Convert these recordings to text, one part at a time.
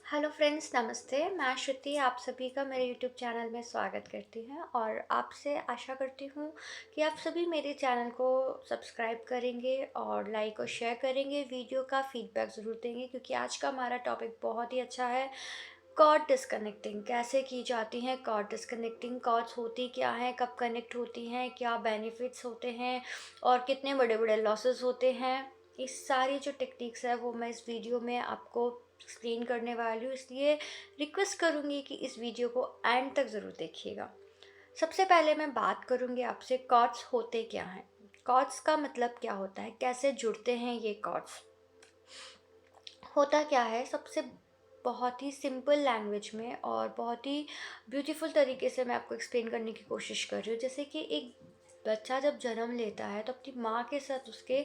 Hello friends, नमस्ते। मैं श्रुति आप सभी का मेरे यूट्यूब चैनल में स्वागत करती हूँ और आपसे आशा करती हूँ कि आप सभी मेरे चैनल को सब्सक्राइब करेंगे और लाइक और शेयर करेंगे। वीडियो का फीडबैक ज़रूर देंगे क्योंकि आज का हमारा टॉपिक बहुत ही अच्छा है। कॉर्ड डिस्कनेक्टिंग कैसे की जाती है? कॉर्ड डिस्कनेक्टिंग कॉर्ड्स होती क्या हैं, कब कनेक्ट होती हैं, क्या बेनिफिट्स होते हैं और कितने बड़े बड़े लॉसेस होते हैं। इस सारी जो टेक्निक्स है वो मैं इस वीडियो में आपको एक्सप्लेन करने वाली हूँ, इसलिए रिक्वेस्ट करूँगी कि इस वीडियो को एंड तक ज़रूर देखिएगा। सबसे पहले मैं बात करूँगी आपसे, कॉर्ड्स होते क्या हैं। कॉर्ड्स का मतलब क्या होता है, कैसे जुड़ते हैं ये कॉर्ड्स। होता क्या है, सबसे बहुत ही सिंपल लैंग्वेज में और बहुत ही ब्यूटीफुल तरीके से मैं आपको एक्सप्लेन करने की कोशिश कर रही हूँ। जैसे कि एक बच्चा जब जन्म लेता है तो अपनी माँ के साथ उसके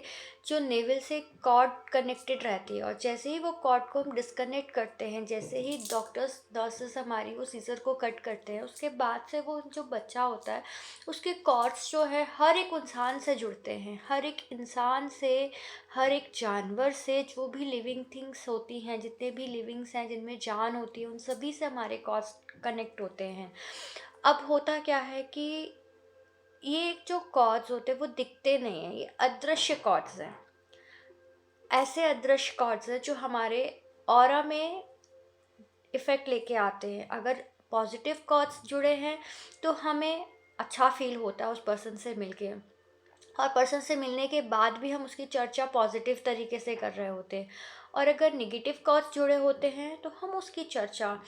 जो नेवल से कॉर्ड कनेक्टेड रहती है, और जैसे ही वो कॉर्ड को हम डिस्कनेक्ट करते हैं, जैसे ही डॉक्टर्स नर्सेस हमारी वो सीजर को कट करते हैं, उसके बाद से वो जो बच्चा होता है उसके कॉर्ड्स जो है हर एक इंसान से जुड़ते हैं। हर एक इंसान से, हर एक जानवर से, जो भी लिविंग थिंग्स होती हैं, जितने भी लिविंग्स हैं जिनमें जान होती है, उन सभी से हमारे कॉर्ड्स कनेक्ट होते हैं। अब होता क्या है कि ये जो कॉर्ड्स होते हैं वो दिखते नहीं हैं, ये अदृश्य कॉर्ड्स हैं। ऐसे अदृश्य कॉर्ड्स हैं जो हमारे ऑरा में इफ़ेक्ट लेके आते हैं। अगर पॉजिटिव कॉर्ड्स जुड़े हैं तो हमें अच्छा फील होता है उस पर्सन से मिलके, और पर्सन से मिलने के बाद भी हम उसकी चर्चा पॉजिटिव तरीके से कर रहे होते हैं। और अगर नेगेटिव कॉज जुड़े होते हैं तो हम उसकी चर्चा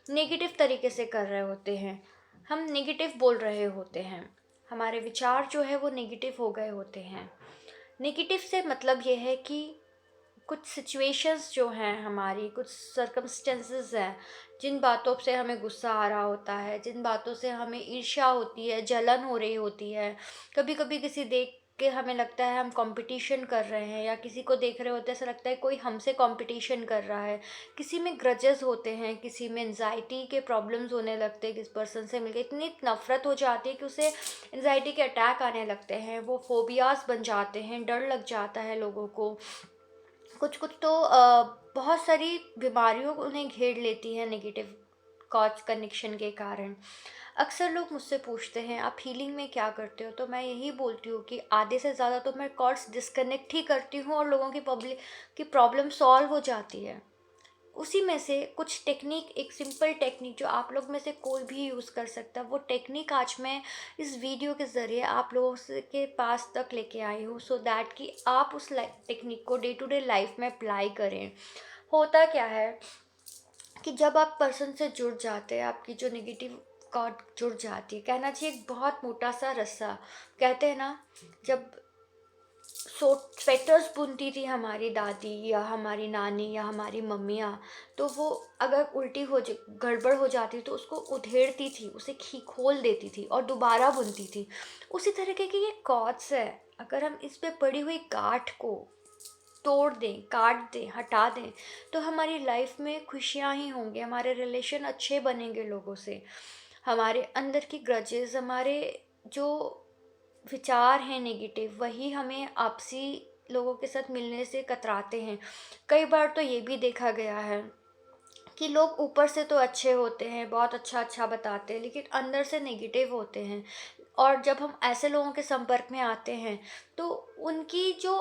नेगेटिव तरीके से कर रहे होते हैं, हम नेगेटिव बोल रहे होते हैं, हमारे विचार जो है वो नेगेटिव हो गए होते हैं। नेगेटिव से मतलब ये है कि कुछ सिचुएशंस जो हैं, हमारी कुछ सर्कमस्टेंसेस हैं, जिन बातों से हमें गुस्सा आ रहा होता है, जिन बातों से हमें ईर्ष्या होती है, जलन हो रही होती है। कभी कभी किसी देख के हमें लगता है हम कंपटीशन कर रहे हैं, या किसी को देख रहे होते हैं ऐसा लगता है कोई हमसे कंपटीशन कर रहा है। किसी में ग्रजेस होते हैं, किसी में एनजाइटी के प्रॉब्लम्स होने लगते हैं, किस पर्सन से मिलके इतनी नफरत हो जाती है कि उसे एनजाइटी के अटैक आने लगते हैं, वो फोबियाज बन जाते हैं, डर लग जाता है लोगों को। कुछ कुछ तो बहुत सारी बीमारियों को उन्हें घेर लेती है नेगेटिव कॉज कनेक्शन के कारण। अक्सर लोग मुझसे पूछते हैं आप हीलिंग में क्या करते हो, तो मैं यही बोलती हूँ कि आधे से ज़्यादा तो मैं कॉर्ड्स डिस्कनेक्ट ही करती हूँ और लोगों की पब्लिक की प्रॉब्लम सॉल्व हो जाती है। उसी में से कुछ टेक्निक, एक सिंपल टेक्निक जो आप लोग में से कोई भी यूज़ कर सकता है, वो टेक्निक आज मैं इस वीडियो के ज़रिए आप लोगों से के पास तक लेके आई हूँ, सो दैट कि आप उस टेक्निक को डे टू डे लाइफ में अप्लाई करें। होता क्या है कि जब आप पर्सन से जुड़ जाते हैं, आपकी जो नेगेटिव कॉर्ड जुड़ जाती है, कहना चाहिए एक बहुत मोटा सा रस्सा। कहते हैं ना, जब स्वेटर्स बुनती थी हमारी दादी या हमारी नानी या हमारी मम्मियाँ, तो वो अगर उल्टी गड़बड़ हो जाती तो उसको उधेड़ती थी, उसे खी खोल देती थी और दोबारा बुनती थी। उसी तरीके की ये कॉर्ड्स है। अगर हम इस पे पड़ी हुई गांठ को तोड़ दें, काट दें, हटा दें, तो हमारी लाइफ में खुशियाँ ही होंगी, हमारे रिलेशन अच्छे बनेंगे लोगों से। हमारे अंदर की ग्रजेस, हमारे जो विचार हैं नेगेटिव, वही हमें आपसी लोगों के साथ मिलने से कतराते हैं। कई बार तो ये भी देखा गया है कि लोग ऊपर से तो अच्छे होते हैं, बहुत अच्छा अच्छा बताते हैं, लेकिन अंदर से नेगेटिव होते हैं। और जब हम ऐसे लोगों के संपर्क में आते हैं तो उनकी जो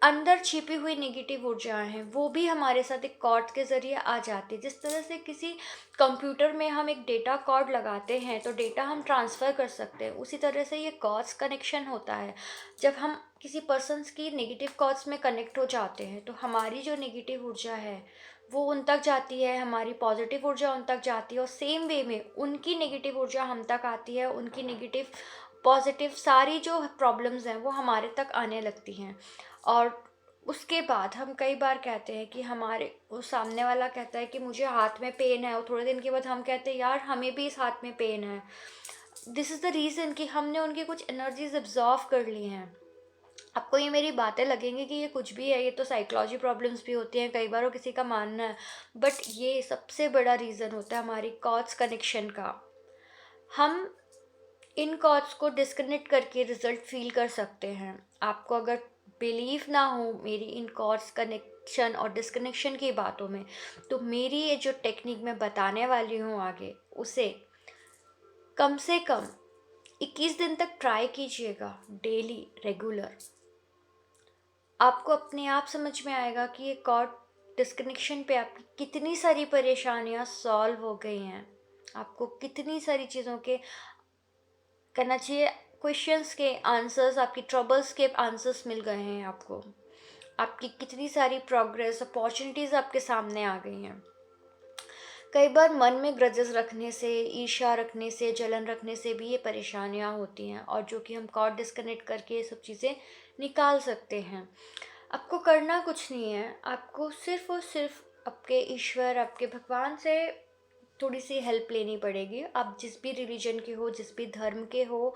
अंदर छिपी हुई नेगेटिव ऊर्जाएं हैं वो भी हमारे साथ एक कॉर्ड के ज़रिए आ जाती है। जिस तरह से किसी कंप्यूटर में हम एक डेटा कॉर्ड लगाते हैं तो डेटा हम ट्रांसफ़र कर सकते हैं, उसी तरह से ये कॉर्ड्स कनेक्शन होता है। जब हम किसी पर्सन्स की नेगेटिव कॉर्ड्स में कनेक्ट हो जाते हैं तो हमारी जो नेगेटिव ऊर्जा है वो उन तक जाती है, हमारी पॉजिटिव ऊर्जा उन तक जाती है, और सेम वे में उनकी नेगेटिव ऊर्जा हम तक आती है, उनकी नेगेटिव पॉजिटिव सारी जो प्रॉब्लम्स हैं वो हमारे तक आने लगती हैं। और उसके बाद हम कई बार कहते हैं कि हमारे, वो सामने वाला कहता है कि मुझे हाथ में पेन है, और थोड़े दिन के बाद हम कहते हैं यार हमें भी इस हाथ में पेन है। दिस इज़ द रीज़न कि हमने उनकी कुछ एनर्जीज एब्जॉर्व कर ली हैं। आपको ये मेरी बातें लगेंगी कि ये कुछ भी है, ये तो साइकोलॉजी प्रॉब्लम्स भी होती हैं कई बार, वो किसी का मानना है, बट ये सबसे बड़ा रीज़न होता है हमारी कॉर्ड्स कनेक्शन का। हम इन कॉर्ड्स को डिस्कनेक्ट करके रिजल्ट फील कर सकते हैं। आपको अगर बिलीव ना हो मेरी इन कॉर्ड्स कनेक्शन और डिस्कनेक्शन की बातों में, तो मेरी ये जो टेक्निक मैं बताने वाली हूँ आगे, उसे कम से कम 21 दिन तक ट्राई कीजिएगा, डेली रेगुलर। आपको अपने आप समझ में आएगा कि ये कॉर्ड डिस्कनेक्शन पे आपकी कितनी सारी परेशानियां सॉल्व हो गई हैं। आपको कितनी सारी चीज़ों के कहना चाहिए क्वेश्चंस के आंसर्स, आपकी ट्रबल्स के आंसर्स मिल गए हैं आपको। आपकी कितनी सारी प्रोग्रेस अपॉर्चुनिटीज़ आपके सामने आ गई हैं। कई बार मन में ग्रजेस रखने से, ईर्ष्या रखने से, जलन रखने से भी ये परेशानियां होती हैं, और जो कि हम कॉर्ड डिस्कनेक्ट करके ये सब चीज़ें निकाल सकते हैं। आपको करना कुछ नहीं है, आपको सिर्फ और सिर्फ आपके ईश्वर, आपके भगवान से थोड़ी सी हेल्प लेनी पड़ेगी। आप जिस भी रिलीजन के हो, जिस भी धर्म के हो,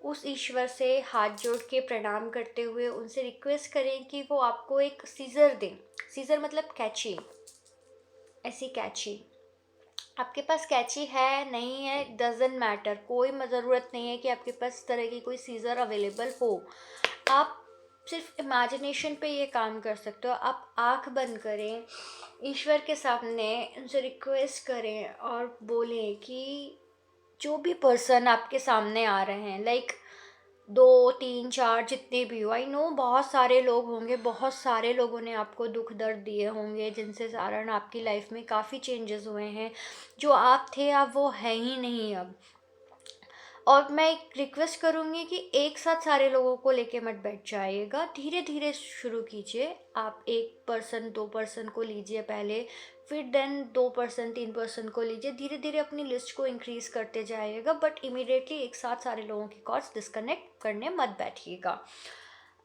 उस ईश्वर से हाथ जोड़ के प्रणाम करते हुए उनसे रिक्वेस्ट करें कि वो आपको एक सीज़र दें। सीज़र मतलब कैंची, ऐसी कैंची। आपके पास कैंची है नहीं है, डजेंट मैटर, कोई ज़रूरत नहीं है कि आपके पास इस तरह की कोई सीज़र अवेलेबल हो। आप सिर्फ इमेजिनेशन पे ये काम कर सकते हो। आप आँख बंद करें, ईश्वर के सामने उनसे रिक्वेस्ट करें और बोलें कि जो भी पर्सन आपके सामने आ रहे हैं, लाइक 2 3 4 जितने भी हो, आई नो बहुत सारे लोग होंगे, बहुत सारे लोगों ने आपको दुख दर्द दिए होंगे, जिनसे कारण आपकी लाइफ में काफ़ी चेंजेस हुए हैं। जो आप थे अब वो है ही नहीं अब। और मैं एक रिक्वेस्ट करूँगी कि एक साथ सारे लोगों को लेके मत बैठ जाइएगा, धीरे धीरे शुरू कीजिए। आप 1 पर्सन 2 पर्सन को लीजिए पहले, फिर देन 2 पर्सन 3 पर्सन को लीजिए। धीरे धीरे अपनी लिस्ट को इंक्रीज करते जाइएगा, बट इमीडिएटली एक साथ सारे लोगों की कॉल्स डिस्कनेक्ट करने मत बैठिएगा।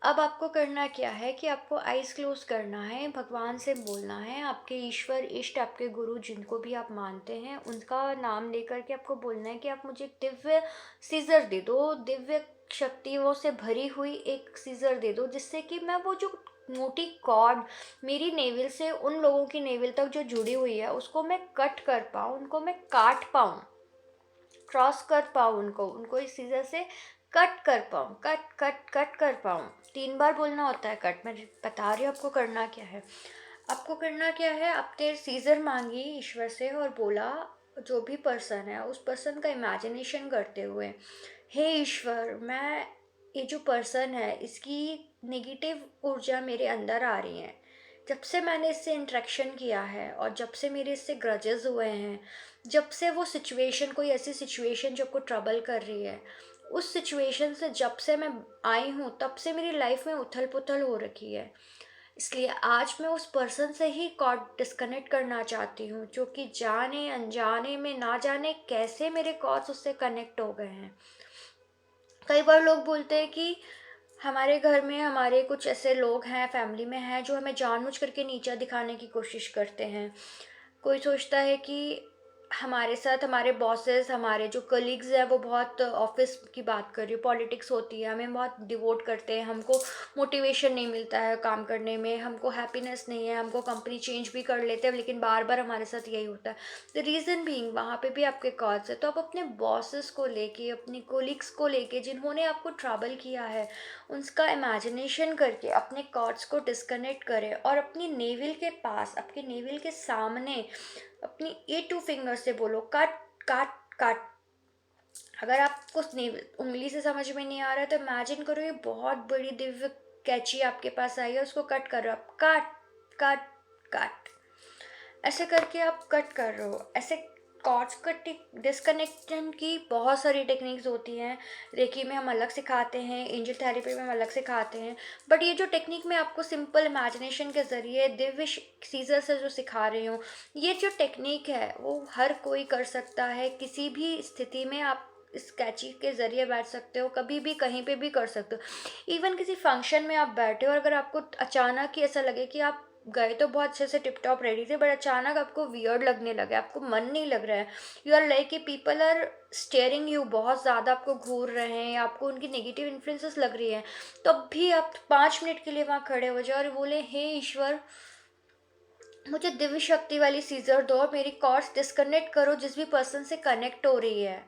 अब आपको करना क्या है कि आपको आइज़ क्लोज करना है, भगवान से बोलना है, आपके ईश्वर, इष्ट, आपके गुरु जिनको भी आप मानते हैं, उनका नाम लेकर के आपको बोलना है कि आप मुझे एक दिव्य सीज़र दे दो, दिव्य शक्तियों से भरी हुई एक सीज़र दे दो, जिससे कि मैं वो जो मोटी कॉर्ड मेरी नेविल से उन लोगों की नेविल तक जो जुड़ी हुई है, उसको मैं कट कर पाऊँ, उनको मैं काट पाऊँ, क्रॉस कर पाऊँ, उनको इस सीज़र से कट कर पाऊँ, कट कट कट कर पाऊँ। 3 बार बोलना होता है कट। मैं बता रही हूँ आपको करना क्या है। आपको करना क्या है, आपने सीज़र मांगी ईश्वर से और बोला, जो भी पर्सन है उस पर्सन का इमेजिनेशन करते हुए, हे ईश्वर, मैं ये जो पर्सन है इसकी नेगेटिव ऊर्जा मेरे अंदर आ रही है। जब से मैंने इससे इंटरेक्शन किया है और जब से मेरे इससे ग्रजेस हुए हैं, जब से वो सिचुएशन, कोई ऐसी सिचुएशन जो आपको ट्रबल कर रही है, उस सिचुएशन से जब से मैं आई हूँ तब से मेरी लाइफ में उथल पुथल हो रखी है। इसलिए आज मैं उस पर्सन से ही कॉर्ड डिस्कनेक्ट करना चाहती हूँ, जो कि जाने अनजाने में ना जाने कैसे मेरे कॉर्ड्स उससे कनेक्ट हो गए हैं। कई बार लोग बोलते हैं कि हमारे घर में हमारे कुछ ऐसे लोग हैं, फैमिली में हैं, जो हमें जानबूझ करके नीचा दिखाने की कोशिश करते हैं। कोई सोचता है कि हमारे साथ हमारे बॉसेस, हमारे जो कलीग्स हैं, वो बहुत, ऑफिस की बात कर रही हूँ, पॉलिटिक्स होती है, हमें बहुत डिवोट करते हैं, हमको मोटिवेशन नहीं मिलता है काम करने में, हमको हैप्पीनेस नहीं है, हमको कंपनी चेंज भी कर लेते हैं, लेकिन बार बार हमारे साथ यही होता है। द रीज़न बीइंग वहाँ पे भी आपके कॉज है। तो आप अपने बॉसेस को लेके, अपनी कोलिग्स को लेके, जिन्होंने आपको ट्रबल किया है, उसका इमेजिनेशन करके अपने कॉर्ड्स को डिस्कनेक्ट करें और अपनी नेविल के पास, आपके नेविल के सामने अपनी A2 फिंगर से बोलो, काट काट काट। अगर आपको उंगली से समझ में नहीं आ रहा है तो इमेजिन करो ये बहुत बड़ी दिव्य कैंची आपके पास आई है, उसको कट कर रहे हो आप, काट काट काट। ऐसे करके आप कट कर रहे हो। ऐसे कॉर्ड्स कट डिस्कनेक्शन की बहुत सारी टेक्निक्स होती हैं। रेकी में हम अलग सिखाते हैं, एंजल थेरेपी में हम अलग सिखाते हैं, बट ये जो टेक्निक मैं आपको सिंपल इमेजिनेशन के ज़रिए दिव्य सीजर से जो सिखा रही हूँ, ये जो टेक्निक है वो हर कोई कर सकता है। किसी भी स्थिति में आप इस कैची के ज़रिए बैठ सकते हो, कभी भी कहीं पे भी कर सकते हो। इवन किसी फंक्शन में आप बैठे हो और अगर आपको अचानक ही ऐसा लगे कि आप गए तो बहुत अच्छे से टिप टॉप रेडी थे, बट अचानक आपको वियर्ड लगने लगे, आपको मन नहीं लग रहा है, यू आर लाइक कि पीपल आर स्टेयरिंग यू, बहुत ज़्यादा आपको घूर रहे हैं या आपको उनकी नेगेटिव इन्फ्लुएंसेस लग रही हैं, तब भी आप 5 मिनट के लिए वहाँ खड़े हो जाओ और बोले, हे ईश्वर, मुझे दिव्य शक्ति वाली सीजर दो और मेरी कॉर्ड्स डिस्कनेक्ट करो जिस भी पर्सन से कनेक्ट हो रही है,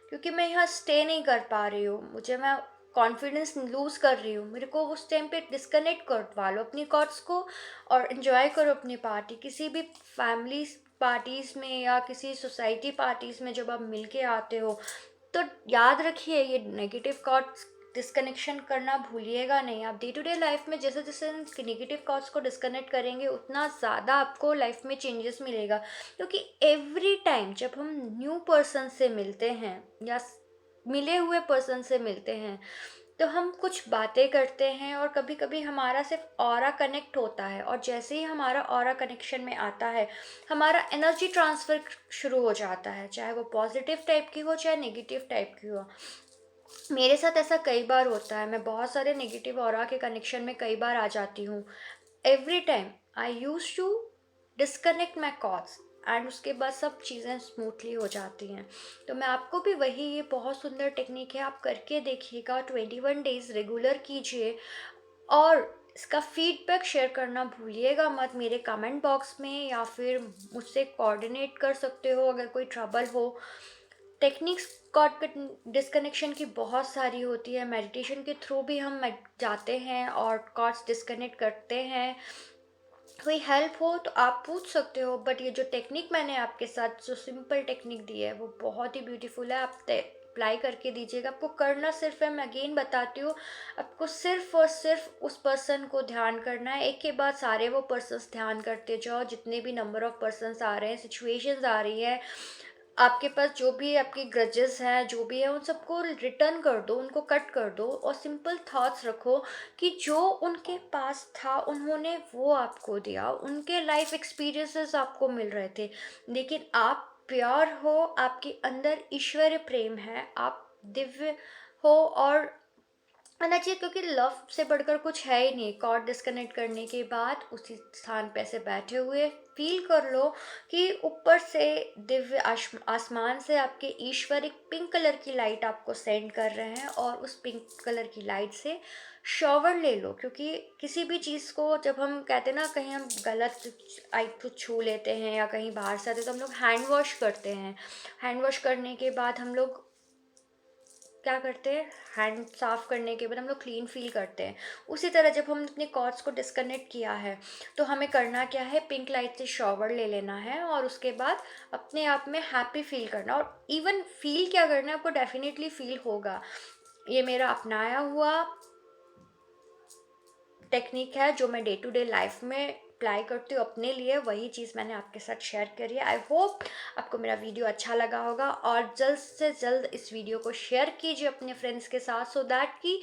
क्योंकि मैं यहाँ स्टे नहीं कर पा रही हूँ। मैं कॉन्फिडेंस लूज़ कर रही हूँ, मेरे को उस टाइम पे डिस्कनेक्ट करवा लो अपनी कॉर्ड्स को और एंजॉय करो अपनी पार्टी। किसी भी फैमिली पार्टीज़ में या किसी सोसाइटी पार्टीज़ में जब आप मिल के आते हो, तो याद रखिए ये नेगेटिव कॉर्ड्स डिस्कनेक्शन करना भूलिएगा नहीं। आप डे टू डे लाइफ में जैसे जैसे नेगेटिव कॉर्ड्स को डिस्कनेक्ट करेंगे उतना ज़्यादा आपको लाइफ में चेंजेस मिलेगा। क्योंकि एवरी टाइम जब हम न्यू पर्सन से मिलते हैं या मिले हुए पर्सन से मिलते हैं, तो हम कुछ बातें करते हैं और कभी कभी हमारा सिर्फ ऑरा कनेक्ट होता है, और जैसे ही हमारा ऑरा कनेक्शन में आता है हमारा एनर्जी ट्रांसफ़र शुरू हो जाता है, चाहे वो पॉजिटिव टाइप की हो चाहे नेगेटिव टाइप की हो। मेरे साथ ऐसा कई बार होता है, मैं बहुत सारे नेगेटिव ऑरा के कनेक्शन में कई बार आ जाती हूँ। Every time I use to disconnect my calls and उसके बाद सब चीज़ें स्मूथली हो जाती हैं। तो मैं आपको भी वही, ये बहुत सुंदर टेक्निक है, आप करके देखिएगा, 21 डेज़ रेगुलर कीजिए और इसका फीडबैक शेयर करना भूलिएगा मत मेरे कमेंट बॉक्स में, या फिर मुझसे कोऑर्डिनेट कर सकते हो अगर कोई ट्रबल हो। टेक्निक्स कॉर्ड डिस्कनेक्शन की बहुत सारी होती है, मेडिटेशन के थ्रू भी हम जाते हैं और कॉर्ड्स डिस्कनेक्ट करते हैं। कोई हेल्प हो तो आप पूछ सकते हो, बट ये जो टेक्निक मैंने आपके साथ जो सिंपल टेक्निक दी है वो बहुत ही ब्यूटीफुल है। आप अप्लाई करके दीजिएगा। आपको करना सिर्फ है, मैं अगेन बताती हूँ, आपको सिर्फ और सिर्फ उस पर्सन को ध्यान करना है। एक के बाद सारे वो पर्सन्स ध्यान करते जाओ, जितने भी नंबर ऑफ पर्सन्स आ रहे हैं, सिचुएशंस आ रही है आपके पास, जो भी आपकी ग्रजेस हैं जो भी है, उन सबको रिटर्न कर दो, उनको कट कर दो और सिंपल थॉट्स रखो कि जो उनके पास था उन्होंने वो आपको दिया, उनके लाइफ एक्सपीरियंसेस आपको मिल रहे थे, लेकिन आप प्योर हो, आपके अंदर ईश्वर प्रेम है, आप दिव्य हो और आना चाहिए, क्योंकि लव से बढ़कर कुछ है ही नहीं। कॉर्ड डिस्कनेक्ट करने के बाद उसी स्थान पे ऐसे बैठे हुए फील कर लो कि ऊपर से दिव्य आसमान से आपके ईश्वर एक पिंक कलर की लाइट आपको सेंड कर रहे हैं, और उस पिंक कलर की लाइट से शॉवर ले लो। क्योंकि किसी भी चीज़ को जब हम कहते हैं ना, कहीं हम गलत आई कुछ छू लेते हैं या कहीं बाहर से आते हैं, तो हम लोग हैंड वॉश करते हैं। हैंड वॉश करने के बाद हम लोग क्या करते हैं, हैंड साफ करने के बाद हम लोग क्लीन फील करते हैं। उसी तरह जब हम अपने कॉर्ड्स को डिस्कनेक्ट किया है, तो हमें करना क्या है, पिंक लाइट से शॉवर ले लेना है और उसके बाद अपने आप में हैप्पी फील करना, और इवन फील क्या करना है आपको डेफिनेटली फील होगा। ये मेरा अपनाया हुआ टेक्निक है जो मैं डे टू डे लाइफ में अप्लाई करती हूँ अपने लिए, वही चीज़ मैंने आपके साथ शेयर करी है। आई होप आपको मेरा वीडियो अच्छा लगा होगा, और जल्द से जल्द इस वीडियो को शेयर कीजिए अपने फ्रेंड्स के साथ, सो दैट कि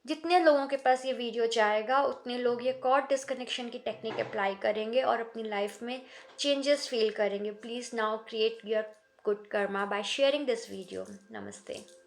जितने लोगों के पास ये वीडियो जाएगा उतने लोग ये कॉर्ड डिस्कनेक्शन की टेक्निक अप्लाई करेंगे और अपनी लाइफ में चेंजेस फील करेंगे। Please now create your good Karma by sharing this video. नमस्ते।